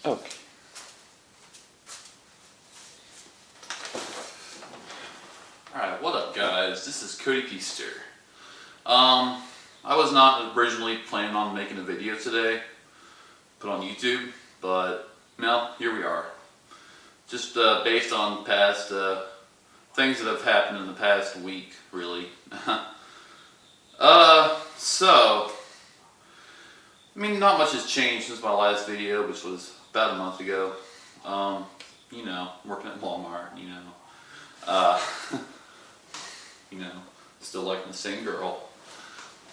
Okay. Alright, what up guys? This is Cody Peaster. I was not originally planning on making a video today, put on YouTube, but no, here we are. Just based on past things that have happened in the past week, really. I mean, not much has changed since my last video, which was about a month ago. You know, working at Walmart, you know, still liking the same girl.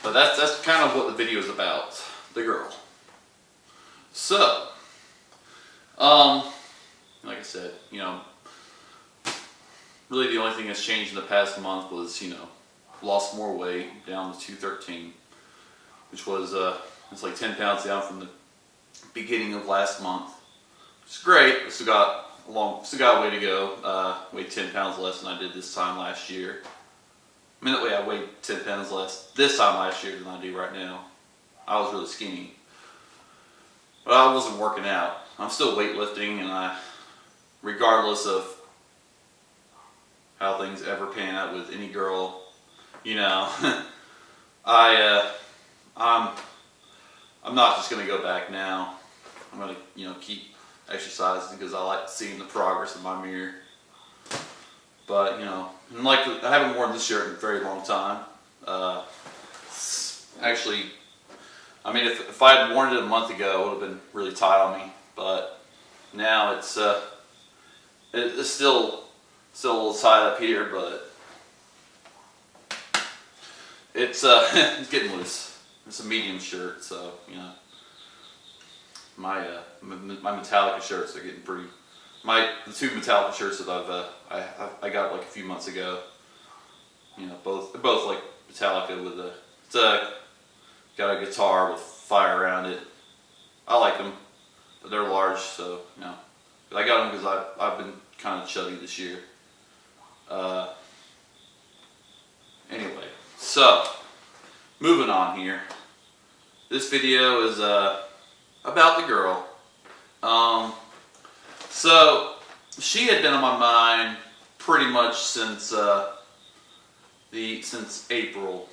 But that's kind of what the video is about, the girl. So, like I said, really the only thing that's changed in the past month was, lost more weight, down to 213, which was, it's like 10 pounds down from the beginning of last month. It's great. I still got a way to go. Weighed 10 pounds less than I did this time last year. I mean, that way I weighed 10 pounds less this time last year than I do right now. I was really skinny. But I wasn't working out. I'm still weightlifting, and regardless of how things ever pan out with any girl, I'm not just going to go back now. I'm going to, keep exercising because I like seeing the progress in my mirror. But, and like, I haven't worn this shirt in a very long time. Actually, I mean, if I had worn it a month ago, it would have been really tight on me. But now it's still a little tight up here, but it's it's getting loose. It's a medium shirt, so my Metallica shirts are getting pretty. The two Metallica shirts that I got like a few months ago. They're both like Metallica with got a guitar with fire around it. I like them, but they're large, so But I got them because I've been kind of chubby this year. Anyway, so moving on here. This video is about the girl. So she had been on my mind pretty much since April.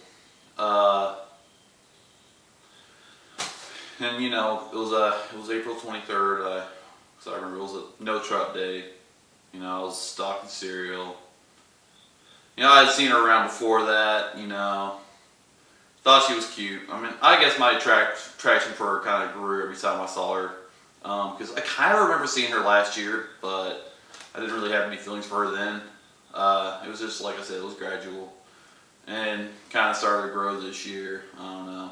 And it was April 23rd. So I remember it was a no trap day. I was stocking cereal. I had seen her around before that. Thought she was cute. I mean, I guess my attraction for her kind of grew every time I saw her. Because I kind of remember seeing her last year, but I didn't really have any feelings for her then. It was just, like I said, it was gradual. And kind of started to grow this year. I don't know.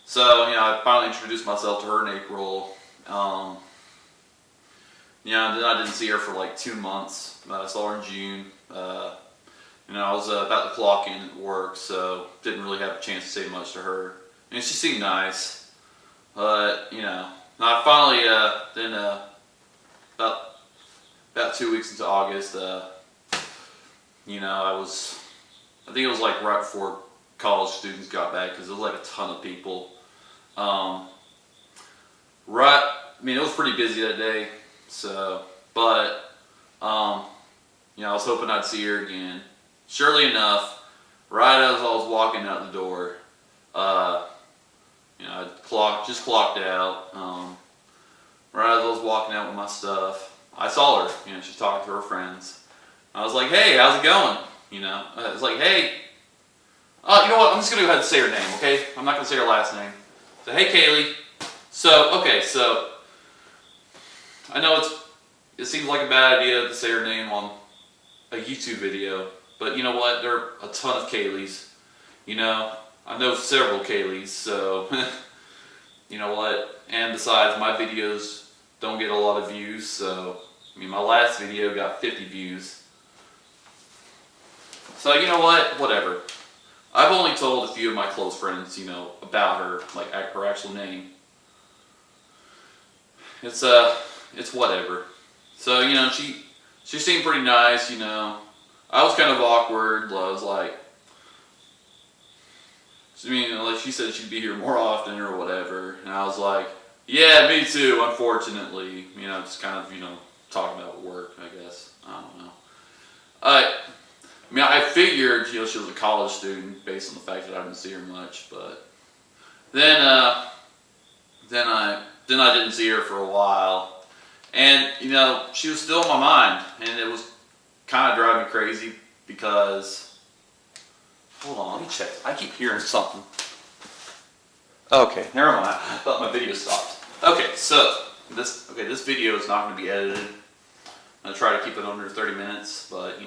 So, I finally introduced myself to her in April. And then I didn't see her for like 2 months. I saw her in June. I was about to clock in at work, so didn't really have a chance to say much to her. And she seemed nice, but I finally then about 2 weeks into August, I think it was like right before college students got back because there was like a ton of people. It was pretty busy that day, so but I was hoping I'd see her again. Surely enough, right as I was walking out the door, I just clocked out. Right as I was walking out with my stuff, I saw her. She's talking to her friends. I was like, "Hey, how's it going?" I was like, "Hey, you know what? I'm just gonna go ahead and say her name, okay? I'm not gonna say her last name." So, "Hey, Kaylee." So I know it seems like a bad idea to say her name on a YouTube video. But you know what? There are a ton of Kayleys. I know several Kayleys, so you know what? And besides, my videos don't get a lot of views, so my last video got 50 views. So you know what? Whatever. I've only told a few of my close friends, about her, like her actual name. It's whatever. So she seemed pretty nice, I was kind of awkward. I was like, like she said she'd be here more often or whatever, and I was like, Yeah, me too. Unfortunately, just kind of talking about work. I guess I don't know. I mean, I figured she was a college student based on the fact that I didn't see her much, but then then I didn't see her for a while, and she was still in my mind, and it was kind of driving me crazy because hold on, let me check. I keep hearing something. Okay, never mind. I thought my video stopped. Okay, so this video is not going to be edited. I'm going to try to keep it under 30 minutes, but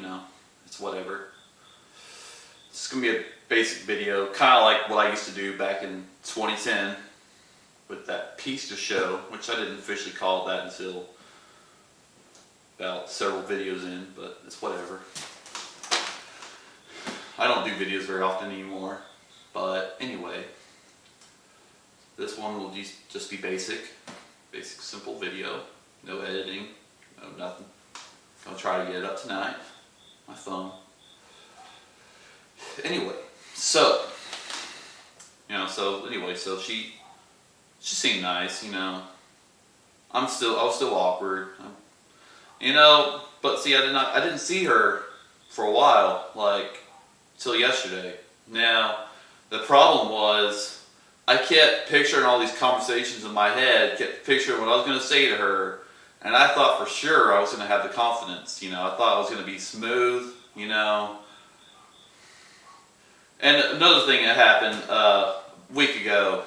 it's whatever. It's going to be a basic video, kind of like what I used to do back in 2010 with that Pista show, which I didn't officially call it that until about several videos in, but it's whatever. I don't do videos very often anymore, but anyway. This one will just be basic, simple video, no editing, no nothing. I'll try to get it up tonight, my phone. Anyway, so she seemed nice, I was still awkward, but see, I didn't see her for a while, like till yesterday. Now, the problem was, I kept picturing all these conversations in my head, kept picturing what I was going to say to her, and I thought for sure I was going to have the confidence, I thought I was going to be smooth, And another thing that happened a week ago,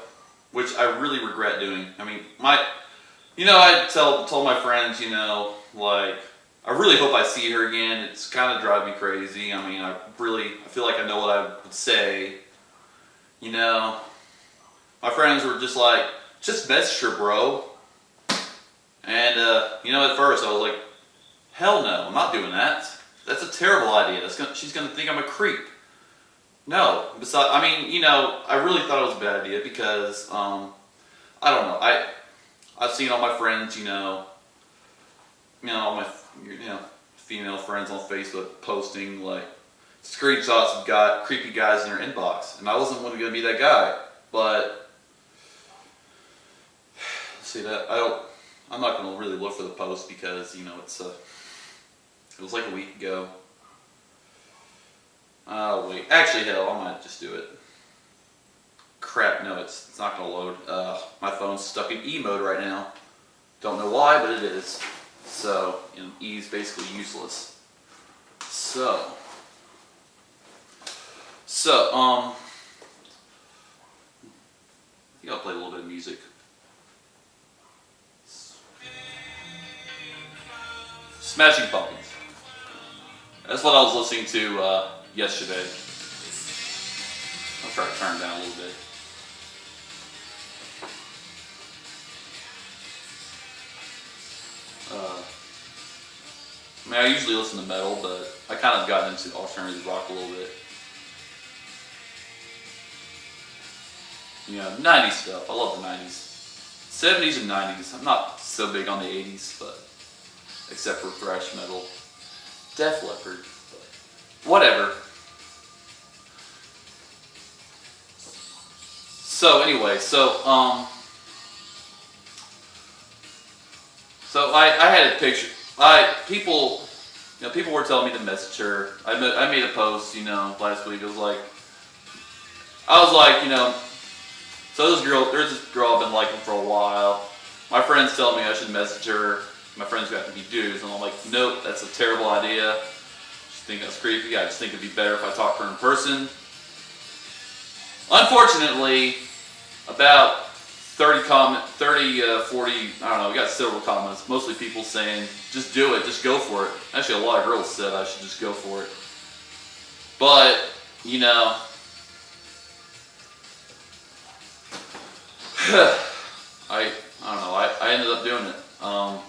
which I really regret doing. I mean, I told my friends, like, I really hope I see her again. It's kind of driving me crazy. I mean, I feel like I know what I would say, My friends were just like, just message her, bro. And, at first I was like, hell no, I'm not doing that. That's a terrible idea. She's going to think I'm a creep. No. Besides, I really thought it was a bad idea because, I don't know. I've seen all my friends, all my, female friends on Facebook posting, like, screenshots of creepy guys in their inbox. And I wasn't going to be that guy. But, see that, I'm not going to really look for the post because, it was like a week ago. Wait, actually, hell, I might just do it. Crap, no, it's not going to load. My phone's stuck in E mode right now. Don't know why, but it is. So, E is basically useless. So, I think I'll play a little bit of music. Smashing Pumpkins. That's what I was listening to yesterday. I'll try to turn it down a little bit. I usually listen to metal, but I kind of gotten into alternative rock a little bit. 90s stuff. I love the 90s. 70s and 90s. I'm not so big on the 80s, but except for thrash metal. Def Leppard. But whatever. So anyway, I had a picture. People were telling me to message her. I made a post, last week. So there's this girl I've been liking for a while. My friends tell me I should message her. My friends got to be dudes, and I'm like, nope, that's a terrible idea. I just think that's creepy. I just think it'd be better if I talked to her in person. Unfortunately, about 40, I don't know, we got several comments, mostly people saying, just do it, just go for it. Actually, a lot of girls said I should just go for it. But, I don't know, I ended up doing it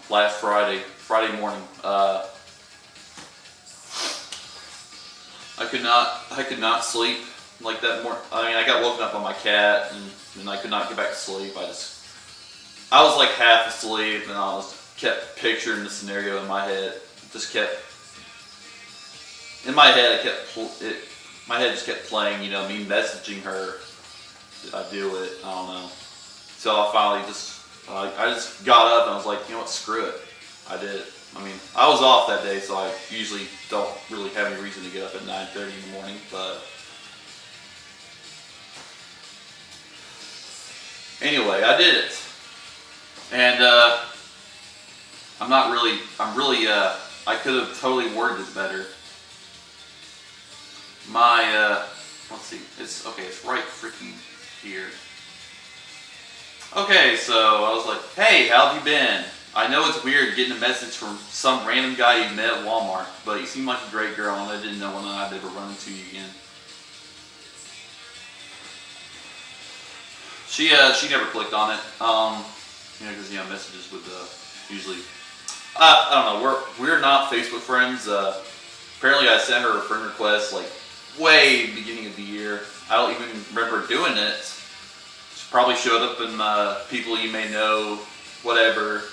last Friday morning. I could not sleep like that more. I got woken up by my cat and I could not get back to sleep. I was like half asleep and I kept picturing the scenario in my head. My head just kept playing, me messaging her. Did I do it? I don't know. So I finally just I just got up and I was like, you know what, screw it. I did it. I mean, I was off that day, so I usually don't really have any reason to get up at 9:30 in the morning, but anyway, I did it. And I could have totally worded it better. Let's see, it's right freaking here. Okay, so I was like, hey, how have you been? I know it's weird getting a message from some random guy you met at Walmart, but you seem like a great girl and I didn't know when I'd ever run into you again. She never clicked on it, because messages would usually, I don't know, we're not Facebook friends. Apparently I sent her a friend request like way beginning of the year. I don't even remember doing it. She probably showed up in people you may know, whatever.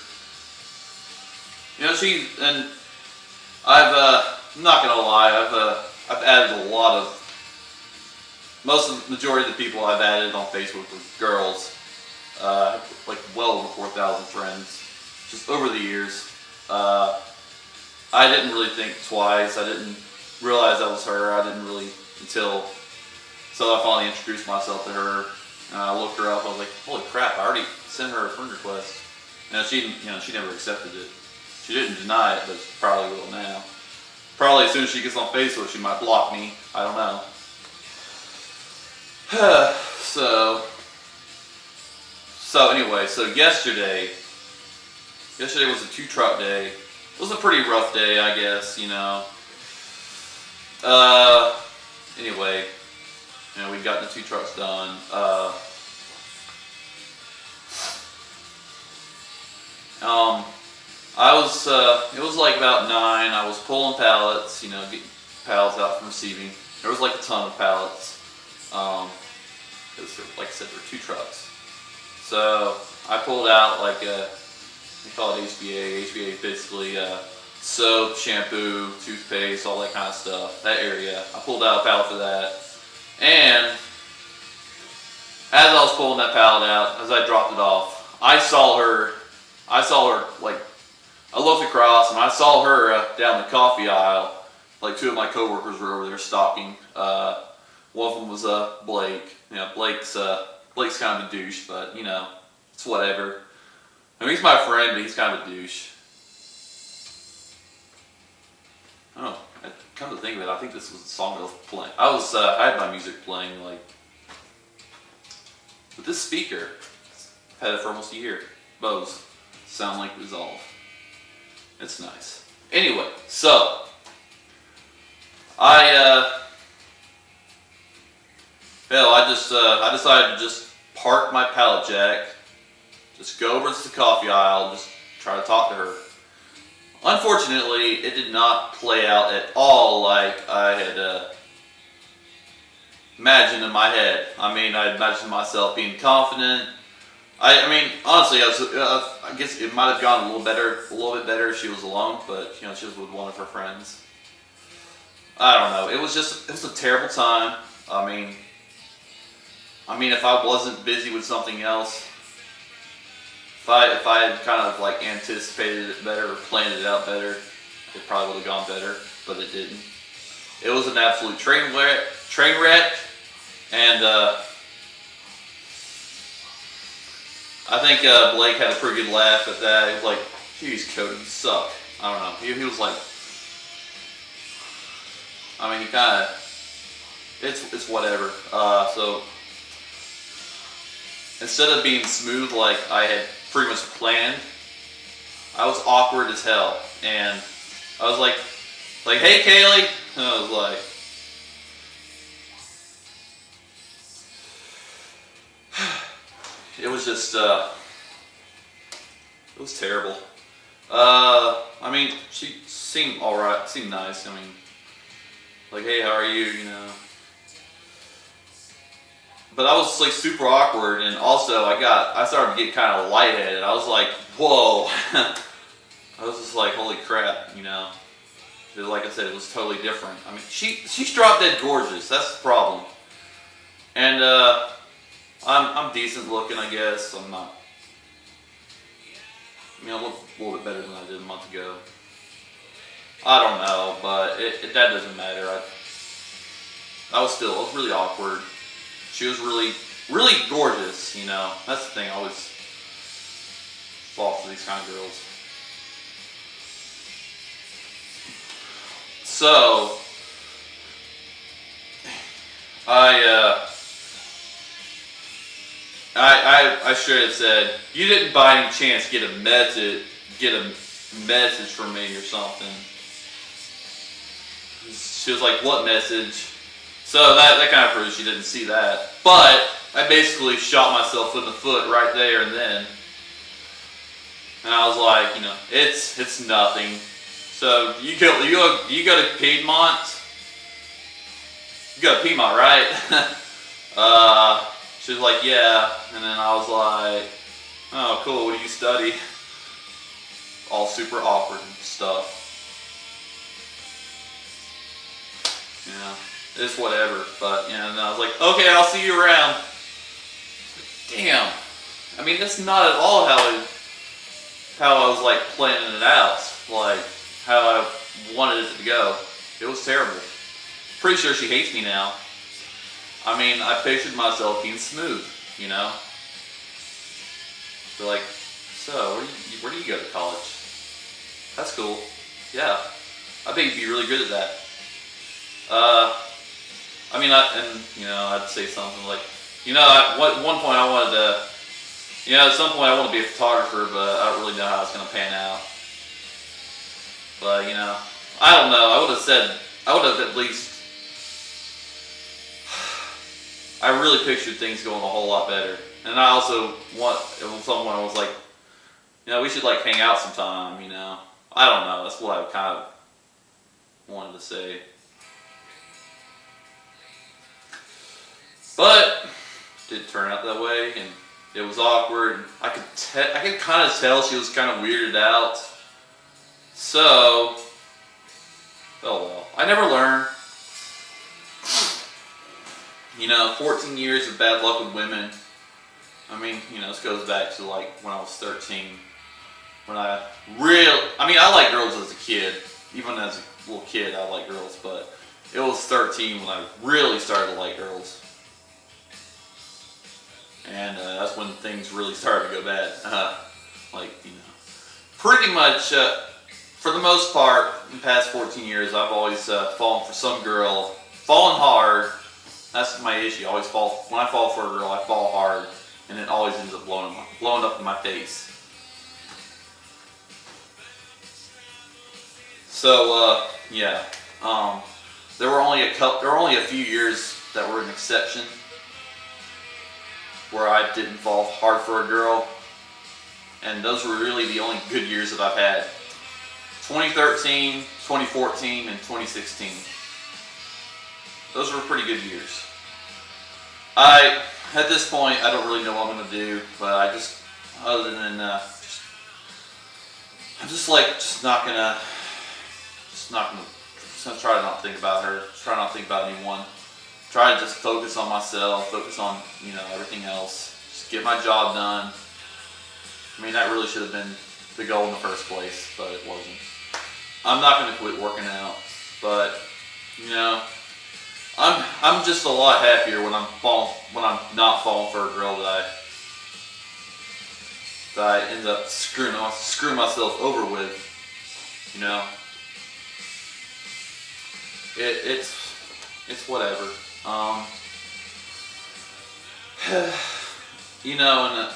And I'm not gonna lie, I've added most of the majority of the people I've added on Facebook were girls, like well over 4,000 friends, just over the years. I didn't really think twice. I didn't realize that was her. I didn't really until I finally introduced myself to her. And I looked her up. I was like, holy crap! I already sent her a friend request. She never accepted it. She didn't deny it, but she probably will now. Probably as soon as she gets on Facebook, she might block me. I don't know. So anyway, yesterday was a 2-truck day. It was a pretty rough day, I guess, Anyway, we got the 2 trucks done. It was like about 9. I was pulling pallets, getting pallets out from receiving. There was like a ton of pallets. Because, like I said, there were 2 trucks. So I pulled out like we call it HBA. HBA is basically soap, shampoo, toothpaste, all that kind of stuff. That area. I pulled out a pallet for that. And as I was pulling that pallet out, as I dropped it off, I saw her like, I looked across and I saw her down the coffee aisle. Like 2 of my coworkers were over there stocking. One of them was Blake. Blake's kind of a douche, but it's whatever. I mean, he's my friend, but he's kind of a douche. Oh, come to think of it, I think this was the song I was playing. I had my music playing like with this speaker. I've had it for almost a year. Bose sound like Resolve. It's nice. Anyway, so I decided to just park my pallet jack, just go over to the coffee aisle, just try to talk to her. Unfortunately, it did not play out at all like I had imagined in my head. I mean, I imagined myself being confident. I mean, honestly, I guess it might have gone a little bit better if she was alone, but she was with one of her friends. I don't know. It was a terrible time. I mean, if I wasn't busy with something else, if I had kind of like anticipated it better or planned it out better, it probably would have gone better, but it didn't. It was an absolute train wreck, and I think Blake had a pretty good laugh at that. He was like, "Geez, Cody, you suck." I don't know. He was like, I mean, he kind of, it's whatever. So instead of being smooth like I had pretty much planned, I was awkward as hell. And I was like, hey Kaylee, and I was like, it was just, it was terrible. I mean, she seemed alright, seemed nice. I mean, like, hey, how are you, But I was like super awkward, and also I started to get kind of lightheaded. I was like, whoa. I was just like, holy crap, Because like I said, it was totally different. I mean, she's drop dead gorgeous. That's the problem. And I'm decent looking, I guess. I'm not I look a little bit better than I did a month ago. I don't know, but that doesn't matter. It was really awkward. She was really, really gorgeous, you know. That's the thing, I always fall for these kind of girls. So, I should have said, you didn't by any chance get a message from me or something. She was like, what message? So that kind of proves she didn't see that. But I basically shot myself in the foot right there and then. And I was like, you know, it's nothing. So you go to Piedmont? You go to Piedmont, right? She was like, yeah. And then I was like, oh, cool, what do you study? All super awkward and stuff. You know, it's whatever. But, you know, and I was like, okay, I'll see you around. Damn. I mean, that's not at all how I was, like, planning it out. Like, how I wanted it to go. It was terrible. Pretty sure she hates me now. I mean, I pictured myself being smooth, you know? They're like, so, where do you go to college? That's cool. Yeah. I bet you'd be really good at that. I mean, I'd say something like, you know, at one point I wanted to, you know, at some point I want to be a photographer, but I don't really know how it's going to pan out. But, you know, I don't know. I would have at least, I really pictured things going a whole lot better. And I also someone was like, you know, we should like hang out sometime, you know. I don't know. That's what I kind of wanted to say. But it didn't turn out that way, and it was awkward. I could kind of tell she was kind of weirded out. So, oh well. I never learned. You know, 14 years of bad luck with women. I mean, you know, this goes back to like when I was 13. I like girls as a kid. Even as a little kid, I like girls, but it was 13 when I really started to like girls. And that's when things really started to go bad. Pretty much, for the most part, in the past 14 years, I've always fallen for some girl, fallen hard. That's my issue. When I fall for a girl, I fall hard, and it always ends up blowing up in my face. So yeah, there were only a few years that were an exception where I didn't fall hard for a girl, and those were really the only good years that I've had. 2013, 2014, and 2016. Those were pretty good years. At this point, I don't really know what I'm going to do, but I'm just not going to try to not think about her, try not to think about anyone, try to just focus on myself, focus on, you know, everything else, just get my job done. I mean, that really should have been the goal in the first place, but it wasn't. I'm not going to quit working out, but, you know, I'm just a lot happier when I'm not falling for a girl that I end up screwing myself over with, you know. It's whatever. You know,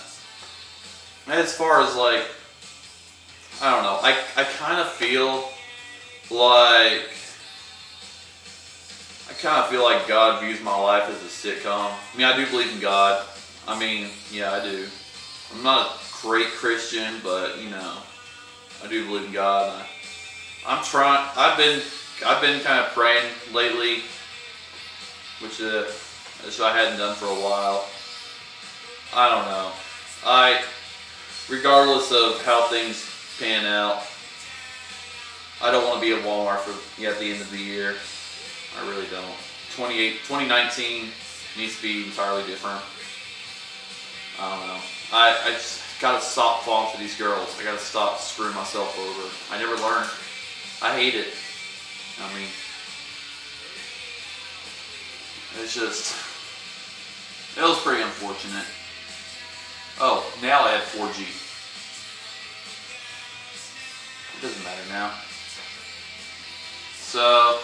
and as far as like, I don't know, I kind of feel like God views my life as a sitcom. I mean, I do believe in God. I mean, yeah, I do. I'm not a great Christian, but you know, I do believe in God. I'm trying. I've been kind of praying lately, which I hadn't done for a while. I don't know. Regardless of how things pan out, I don't want to be at Walmart at the end of the year. I really don't. 2019 needs to be entirely different. I don't know. I just gotta stop falling for these girls. I gotta stop screwing myself over. I never learned. I hate it. I mean, it's just, it was pretty unfortunate. Oh, now I have 4G. It doesn't matter now. So,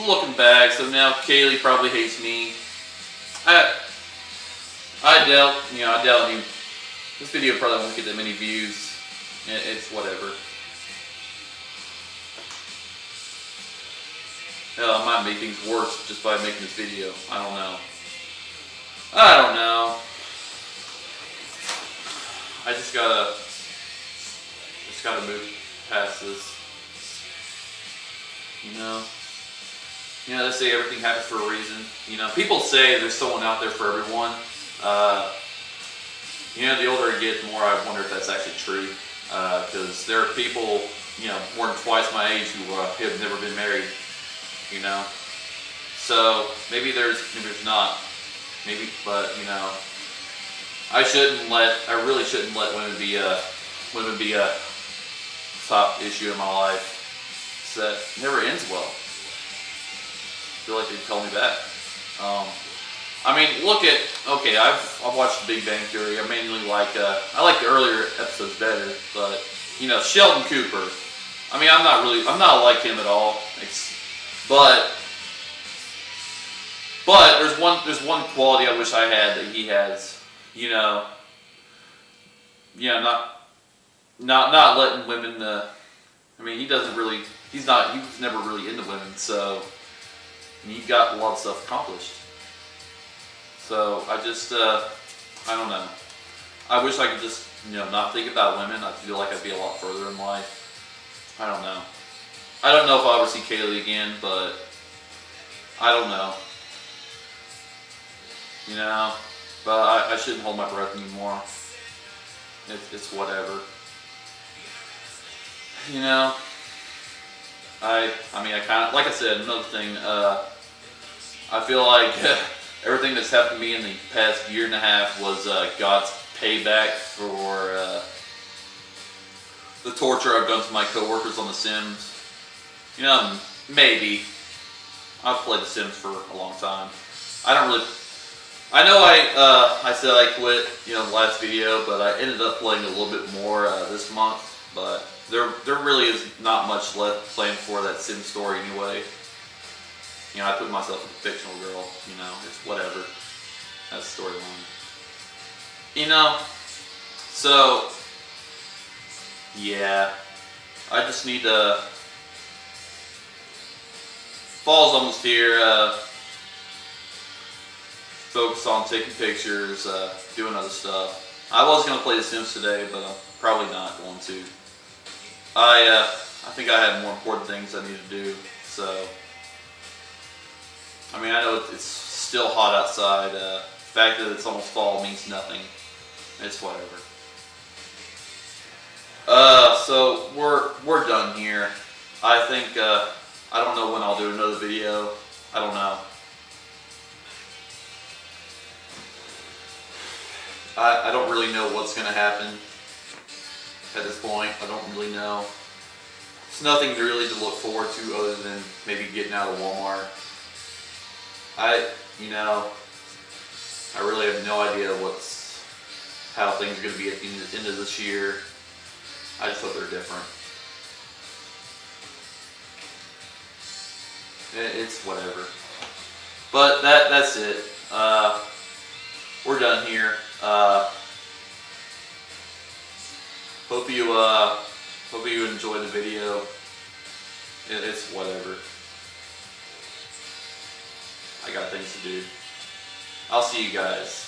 looking back, so now Kaylee probably hates me. I doubt this video probably won't get that many views. It's whatever. I might make things worse just by making this video. I don't know. I just gotta move past this. They say everything happens for a reason. People say there's someone out there for everyone. The older I get, the more I wonder if that's actually true. Because there are people, more than twice my age who have never been married. So maybe there's not. Maybe, but I really shouldn't let women be a top issue in my life. So that never ends well. I feel like they'd tell me that. I've watched The Big Bang Theory. I mainly like I like the earlier episodes better, but Sheldon Cooper. I'm not like him at all. But there's one quality I wish I had that he has. Not letting women. He was never really into women, so he got a lot of stuff accomplished. So I don't know. I wish I could just, not think about women. I feel like I'd be a lot further in life. I don't know. I don't know if I'll ever see Kaylee again, but I don't know. But I shouldn't hold my breath anymore. It's whatever. I kind of, like I said, another thing, I feel like everything that's happened to me in the past year and a half was God's payback for the torture I've done to my coworkers on The Sims. Maybe. I've played The Sims for a long time. I know I said I quit, the last video, but I ended up playing a little bit more this month. But there really is not much left playing for that Sim story anyway. I put myself with a fictional girl. It's whatever. That's the storyline. So yeah, I just need to. Fall's almost here. Focus on taking pictures, doing other stuff. I was going to play The Sims today, but I'm probably not going to. I think I have more important things I need to do, so. I know it's still hot outside. The fact that it's almost fall means nothing. It's whatever. So we're done here. I think, I don't know when I'll do another video. I don't know. I don't really know what's going to happen at this point. I don't really know. It's nothing really to look forward to other than maybe getting out of Walmart. I really have no idea how things are going to be at the end of this year. I just hope they're different. It's whatever. But that's it. We're done here. Hope you enjoyed the video. It's whatever. I got things to do. I'll see you guys.